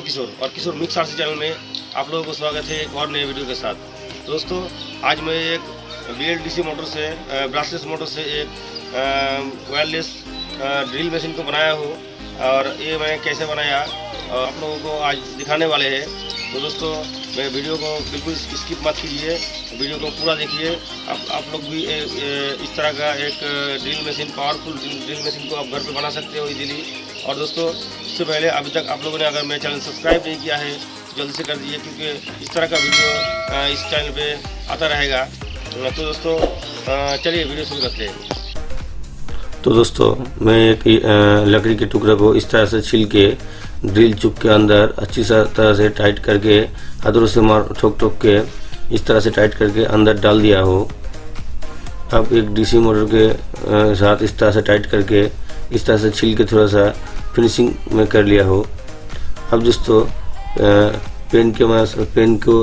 किशोर और किशोर mix RC channel में आप लोगों को स्वागत है एक और नए वीडियो के साथ। दोस्तों आज मैं एक BLDC मोटर से ब्रशलेस मोटर से एक वायरलेस ड्रिल मशीन को बनाया हूँ और ये मैं कैसे बनाया आप लोगों को आज दिखाने वाले हैं। तो दोस्तों मैं वीडियो को बिल्कुल स्किप मत कीजिए, वीडियो को पूरा देखिए। आप लोग भी इस तरह का एक drill machine, powerful drill machine को आप घर पे बना सकते हो इजीली। और दोस्तों इससे पहले अभी तक आप लोगों ने अगर मेरे चैनल सब्सक्राइब नहीं किया है जल्दी से कर दीजिए, क्योंकि इस तरह का वीडियो इस चैनल पे आता रहेगा। तो दोस्तों चलिए वीडियो शुरू करते हैं। तो दोस्तों मैं एक लकड़ी के टुकड़े को इस तरह से छील के ड्रिल चुप के अंदर अच्छी तरह से टाइट करके हाथों से ठोक ठोक के इस तरह से टाइट करके अंदर डाल दिया हो। अब एक DC मोटर के साथ इस तरह से टाइट करके इस तरह से छील के थोड़ा सा फिनिशिंग में कर लिया हो। अब दोस्तों पेन को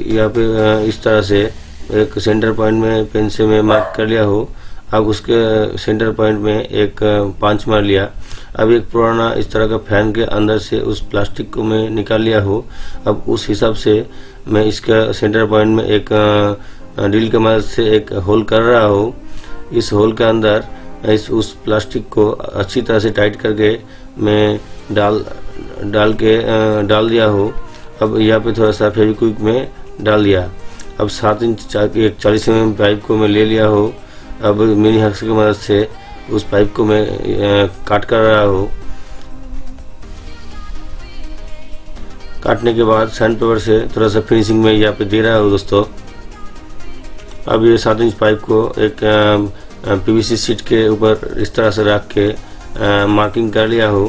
यहाँ पे इस तरह से एक सेंटर पॉइंट में पेन से मैं मार्क कर लिया हो। अब उसके सेंटर पॉइंट में एक पांच मार लिया। अब एक पुराना इस तरह का फैन के अंदर से उस प्लास्टिक को मैं निकाल लिया हो। अब उस हिसाब से मैं इसका सेंटर पॉइंट में एक ड्रिल की मदद से एक होल कर रहा हो। इस होल के अंदर उस प्लास्टिक को अच्छी तरह से टाइट करके मैं डाल दिया हो। अब यहाँ पे थोड़ा सा फेविक्विक में डाल दिया। अब 7 इंच एक 40 mm पाइप को मैं ले लिया हो। अब मिनी हक्स की मदद से उस पाइप को मैं काट कर रहा हो। काटने के बाद सैंड पेपर से थोड़ा सा फिनिशिंग में यहाँ पे दे रहा हो दोस्तों। अब ये 7 इंच पाइप को एक PVC शीट के ऊपर इस तरह से रख के मार्किंग कर लिया हो।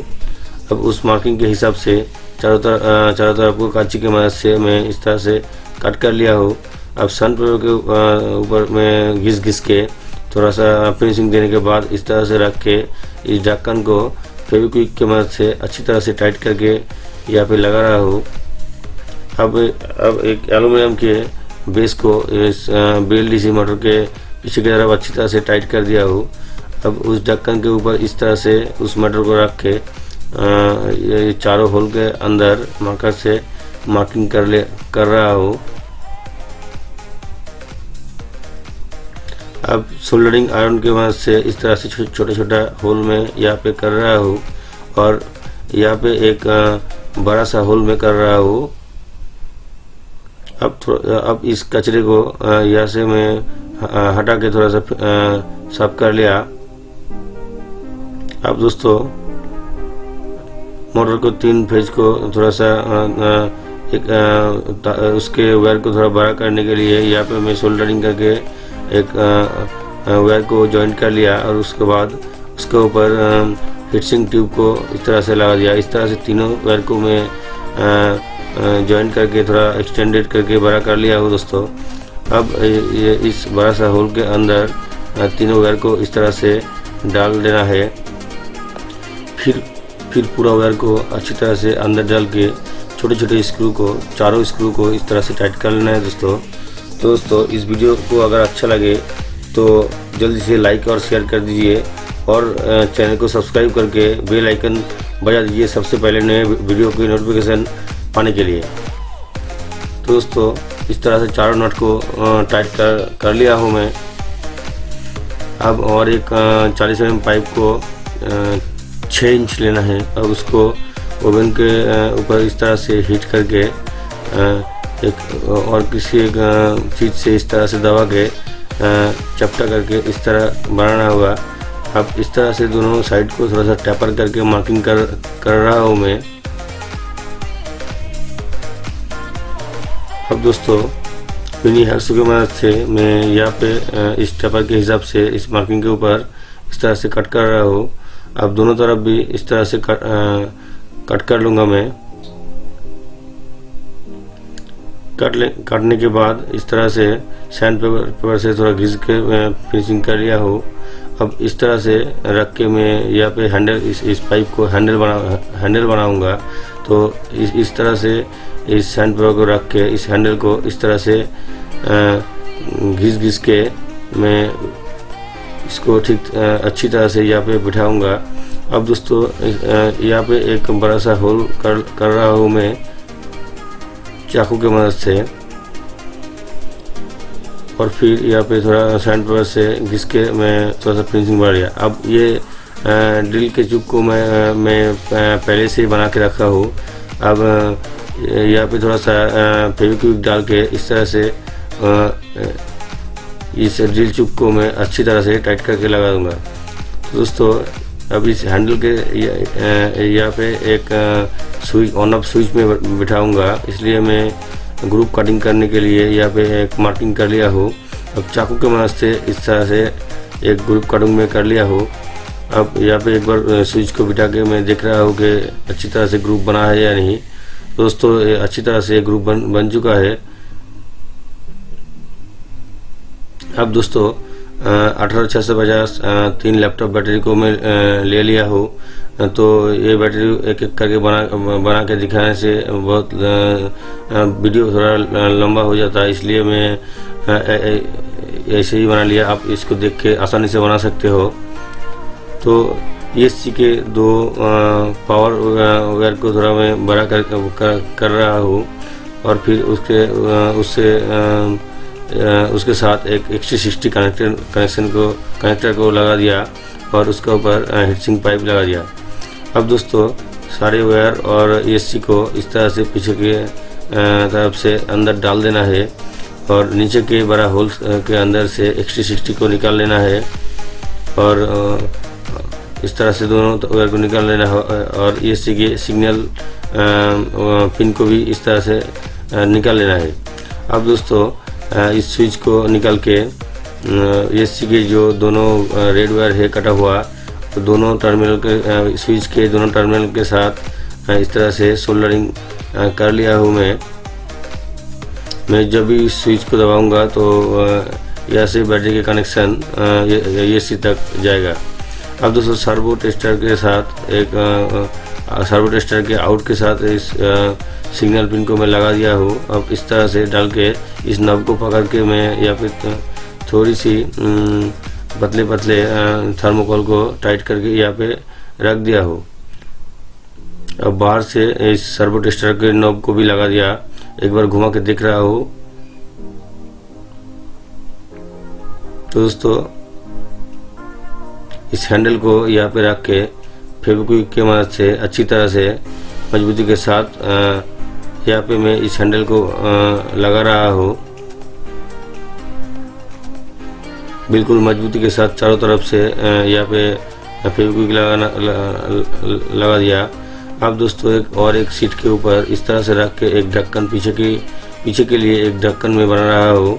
अब उस मार्किंग के हिसाब से चारों तरफ को कांची की मदद से मैं इस तरह से कट कर लिया हो। अब सैंड पेपर के ऊपर मैं घिस के थोड़ा सा फिनिशिंग देने के बाद इस तरह से रख के इस ढक्कन को फेविक्विक की मदद से अच्छी तरह से टाइट करके यहाँ पे लगा रहा हो। अब एक एल्युमिनियम के बेस को इस BLDC मोटर के पीछे की तरफ अच्छी तरह से टाइट कर दिया हो। अब उस ढक्कन के ऊपर इस तरह से उस मोटर को रख के ये चारों होल के अंदर मार्कर से मार्किंग कर रहा हो। अब सोल्डरिंग आयरन की मदद से इस तरह से छोटा छोटा होल में यहाँ पे कर रहा हो और यहाँ पे एक बड़ा सा होल में कर रहा हो। अब इस कचरे को यहाँ से मैं हटा के थोड़ा सा साफ कर लिया। अब दोस्तों मोटर को 3 फेज को थोड़ा सा उसके वायर को थोड़ा बड़ा करने के लिए यहाँ पे मैं सोल्डरिंग करके एक वायर को जॉइंट कर लिया और उसके बाद उसके ऊपर हीटसिंक ट्यूब को इस तरह से लगा दिया। इस तरह से तीनों वायर को मैं जॉइंट करके थोड़ा एक्सटेंडेड करके बड़ा कर लिया हो दोस्तों। अब ये इस बड़ा सा होल के अंदर तीनों वायर को इस तरह से डाल देना है। फिर पूरा वायर को अच्छी तरह से अंदर डाल के छोटे छोटे स्क्रू को, चारों स्क्रू को इस तरह से टाइट कर लेना है दोस्तों। तो दोस्तों इस वीडियो को अगर अच्छा लगे तो जल्दी से लाइक और शेयर कर दीजिए और चैनल को सब्सक्राइब करके बेल आइकन बजा दीजिए सबसे पहले नए वीडियो की नोटिफिकेशन पाने के लिए। तो दोस्तों इस तरह से चारों नट को टाइट कर लिया हूँ मैं। अब और एक 40 mm पाइप को 6 इंच लेना है। अब उसको ओवन के ऊपर इस तरह से हीट करके एक और किसी एक चीज़ से इस तरह से दबा के चपटा करके इस तरह बनाना होगा। अब इस तरह से दोनों साइड को थोड़ा सा टैपर करके मार्किंग कर रहा हूँ मैं। अब दोस्तों मिनी हक्स की मदद से मैं यहाँ पे इस टैपर के हिसाब से इस मार्किंग के ऊपर इस तरह से कट कर रहा हूँ। अब दोनों तरफ भी इस तरह से कट कर लूँगा मैं। काटने के बाद इस तरह से सैंड पेपर से थोड़ा घिस के मैं फिनिशिंग कर लिया हो। अब इस तरह से रख के मैं यहाँ पे हैंडल इस पाइप को हैंडल बनाऊंगा। तो इस तरह से इस सैंड पेपर को रख के इस हैंडल को इस तरह से घिस के मैं इसको ठीक अच्छी तरह से यहाँ पे बिठाऊंगा अब दोस्तों यहाँ पे एक बड़ा सा होल कर रहा हूँ मैं चाकू की मदद से, और फिर यहाँ पे थोड़ा सैंड पेपर से घिस के मैं थोड़ा सा फिनिशिंग बढ़ा लिया। अब ये ड्रिल के चुक को मैं पहले से ही बना के रखा हूँ। अब यहाँ पे थोड़ा सा फेविक्विक डाल के इस तरह से इस ड्रिल चुक को मैं अच्छी तरह से टाइट करके लगा दूंगा। तो दोस्तों अब इस हैंडल के यहाँ पे एक स्विच ऑन ऑफ स्विच में बिठाऊंगा, इसलिए मैं ग्रुप कटिंग करने के लिए यहाँ पे एक मार्किंग कर लिया हूँ। अब चाकू के मदद से इस तरह से एक ग्रुप कटिंग में कर लिया हूँ। अब यहाँ पे एक बार स्विच को बिठा के मैं देख रहा हूँ कि अच्छी तरह से ग्रुप बना है या नहीं। दोस्तों अच्छी तरह से ग्रुप बन चुका है। अब दोस्तों 18650 3 लैपटॉप बैटरी को मैं ले लिया हूँ। तो ये बैटरी एक एक करके बना के दिखाने से बहुत वीडियो थोड़ा लंबा हो जाता है, इसलिए मैं ऐसे ही बना लिया। आप इसको देख के आसानी से बना सकते हो। तो ESC के 2 पावर वायर को थोड़ा मैं बड़ा कर रहा हूँ, और फिर उसके साथ एक XT60 कनेक्टर को लगा दिया और उसके ऊपर हीटसिंक पाइप लगा दिया। अब दोस्तों सारे वायर और ESC को इस तरह से पीछे के तरफ से अंदर डाल देना है, और नीचे के बड़ा होल के अंदर से XT60 को निकाल लेना है, और इस तरह से दोनों वायर को निकाल लेना है, और ESC के सिग्नल पिन को भी इस तरह से निकाल लेना है। अब दोस्तों इस स्विच को निकाल के ESC के जो दोनों रेड वायर है कटा हुआ, तो दोनों टर्मिनल के स्विच के दोनों टर्मिनल के साथ इस तरह से सोल्डरिंग कर लिया हूँ मैं जब भी इस स्विच को दबाऊंगा तो यहाँ से बैटरी के कनेक्शन ESC तक जाएगा। अब दोस्तों सर्वो टेस्टर के साथ एक सर्वो टेस्टर के आउट के साथ इस सिग्नल पिन को मैं लगा दिया हूँ। अब इस तरह से डाल के इस नब को पकड़ के मैं यहाँ पे थोड़ी सी पतले थर्मोकोल को टाइट करके यहाँ पे रख दिया हूँ। अब बाहर से इस सर्वो टेस्टर के नॉब को भी लगा दिया, एक बार घुमा के देख रहा हूँ। तो दोस्तों इस हैंडल को यहाँ पे रख के फेविक्विक के मदद से अच्छी तरह से मजबूती के साथ यहाँ पे मैं इस हैंडल को लगा रहा हूँ। बिल्कुल मजबूती के साथ चारों तरफ से यहाँ पे फेविक्विक लगा दिया। अब दोस्तों एक सीट के ऊपर इस तरह से रख के एक ढक्कन पीछे के लिए एक ढक्कन में बना रहा हूँ।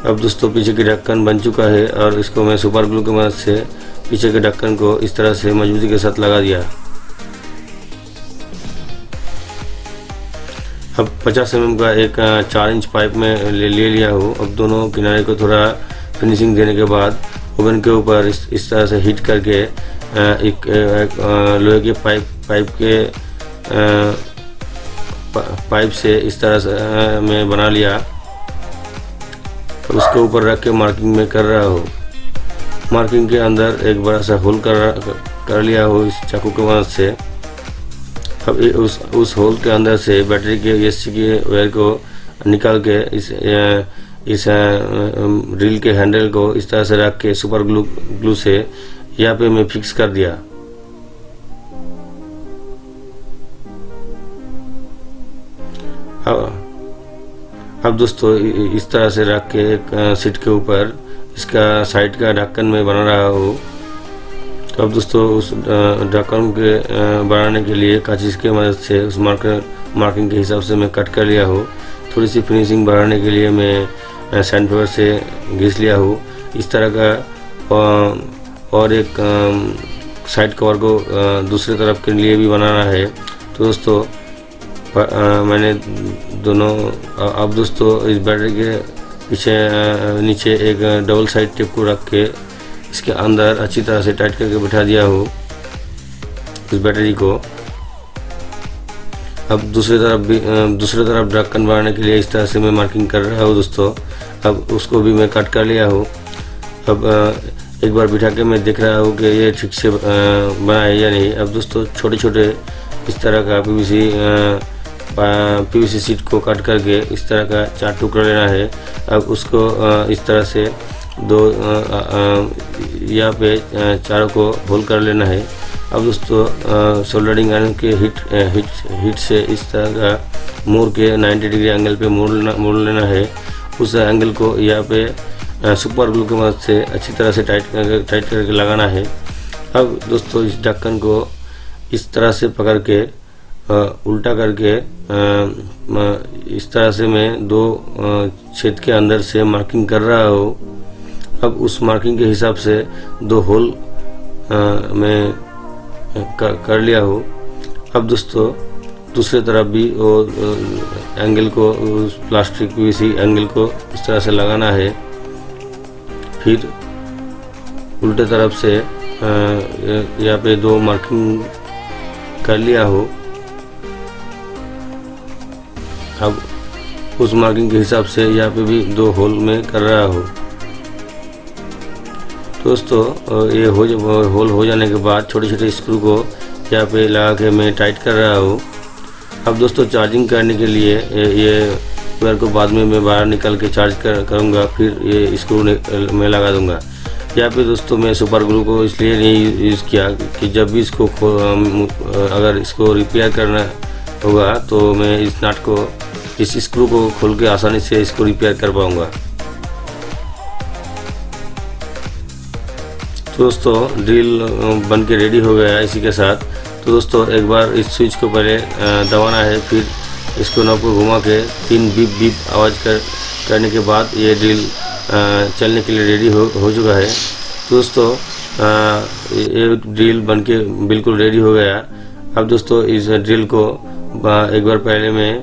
अब दोस्तों पीछे की ढक्कन बन चुका है, और इसको मैं सुपर ग्लू की मदद से पीछे के ढक्कन को इस तरह से मजबूती के साथ लगा दिया। अब 50 mm का एक 4 इंच पाइप में ले लिया हूँ। अब दोनों किनारे को थोड़ा फिनिशिंग देने के बाद ओवन के ऊपर इस तरह से हीट करके एक लोहे के पाइप से इस तरह से मैं बना लिया। उसके ऊपर रख के मार्किंग में कर रहा हूँ। मार्किंग के अंदर एक बड़ा सा होल कर लिया हूँ इस चाकू की मदद से। अब उस होल के अंदर से बैटरी के ESC के वायर को निकाल के इस ड्रिल के हैंडल को इस तरह से रख के सुपर ग्लू से यहाँ पे मैं फिक्स कर दिया। अब दोस्तों इस तरह से रख के एक सीट के ऊपर इसका साइड का ढक्कन में बना रहा हूँ। तो अब दोस्तों उस ढक्कन के बनाने के लिए कांची की मदद से उस मार्किंग के हिसाब से मैं कट कर लिया हूँ। थोड़ी सी फिनिशिंग बढ़ाने के लिए मैं सैंड पेपर से घिस लिया हूँ इस तरह का। और एक साइड कवर को दूसरी तरफ के लिए भी बनाना है। तो दोस्तों मैंने दोनों अब दोस्तों इस बैटरी के पीछे नीचे एक डबल साइड टेप को रख के इसके अंदर अच्छी तरह से टाइट करके बिठा दिया हूँ इस बैटरी को। अब दूसरी तरफ ढक्कन बनाने के लिए इस तरह से मैं मार्किंग कर रहा हूँ दोस्तों। अब उसको भी मैं कट कर लिया हूँ। अब एक बार बिठा के मैं देख रहा हूँ कि ये ठीक से बना है या नहीं। अब दोस्तों छोटे छोटे इस तरह का पीवीसी शीट को काट करके इस तरह का 4 टुकड़ा लेना है। अब उसको इस तरह से यहाँ पे चारों को होल कर लेना है। अब दोस्तों सोल्डरिंग आयरन के हीट से इस तरह का मोड़ के 90 डिग्री एंगल पे मोड़ लेना है। उस एंगल को यहाँ पे सुपर ग्लू की मदद से अच्छी तरह से टाइट करके लगाना है। अब दोस्तों इस ढक्कन को इस तरह से पकड़ के उल्टा करके इस तरह से मैं 2 छेद के अंदर से मार्किंग कर रहा हूँ। अब उस मार्किंग के हिसाब से 2 होल मैं कर लिया हूँ। अब दोस्तों दूसरे तरफ भी वो एंगल को प्लास्टिक पीवीसी एंगल को इस तरह से लगाना है। फिर उल्टे तरफ से यहाँ पे 2 मार्किंग कर लिया हो। अब उस मार्किंग के हिसाब से यहाँ पे भी 2 होल में कर रहा हूँ। दोस्तों ये होल हो जाने के बाद छोटे छोटे स्क्रू को यहाँ पे लगा के मैं टाइट कर रहा हूँ। अब दोस्तों चार्जिंग करने के लिए ये वायर को बाद में मैं बाहर निकाल के चार्ज करूँगा, फिर ये स्क्रू में लगा दूँगा। यहाँ पे दोस्तों मैं सुपर ग्लू को इसलिए नहीं यूज़ किया कि जब भी इसको अगर इसको रिपेयर करना होगा तो मैं इस नट को इस स्क्रू को खोल के आसानी से इसको रिपेयर कर पाऊँगा। तो दोस्तों ड्रिल बन के रेडी हो गया है इसी के साथ। तो दोस्तों एक बार इस स्विच को पहले दबाना है, फिर इसको नॉब को घुमा के 3 बीप बीप आवाज़ करने के बाद ये ड्रिल चलने के लिए रेडी हो चुका है। तो दोस्तों ये ड्रिल बन के बिल्कुल रेडी हो गया। अब दोस्तों इस ड्रिल को एक बार पहले मैं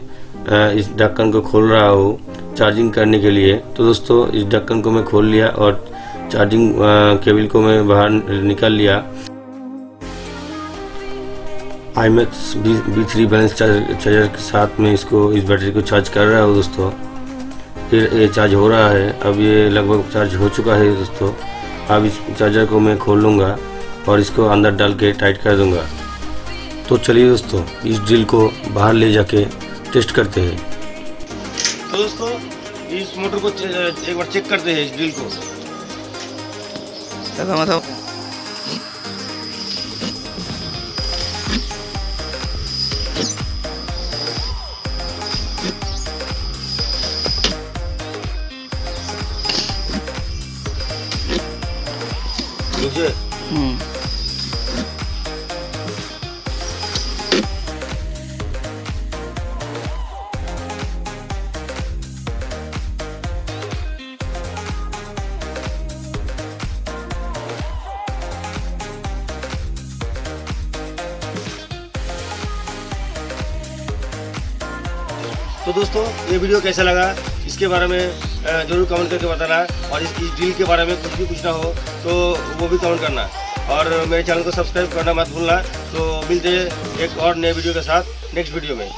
इस ढक्कन को खोल रहा हूँ चार्जिंग करने के लिए। तो दोस्तों इस ढक्कन को मैं खोल लिया और चार्जिंग केबल को मैं बाहर निकाल लिया। IMAX B3 बैलेंस चार्जर के साथ में इस बैटरी को चार्ज कर रहा हूँ दोस्तों। फिर ये चार्ज हो रहा है। अब ये लगभग चार्ज हो चुका है दोस्तों। अब इस चार्जर को मैं खोल लूँगा और इसको अंदर डाल के टाइट कर दूँगा। तो चलिए दोस्तों इस ड्रिल को बाहर ले जाके टेस्ट करते हैं। तो दोस्तों इस मोटर को एक बार चेक करते हैं, इस ड्रिल को। नीचे तो दोस्तों ये वीडियो कैसा लगा इसके बारे में ज़रूर कमेंट करके बताना, और इस ड्रिल के बारे में कुछ भी पूछना हो तो वो भी कमेंट करना, और मेरे चैनल को सब्सक्राइब करना मत भूलना। तो मिलते हैं एक और नए वीडियो के साथ नेक्स्ट वीडियो में।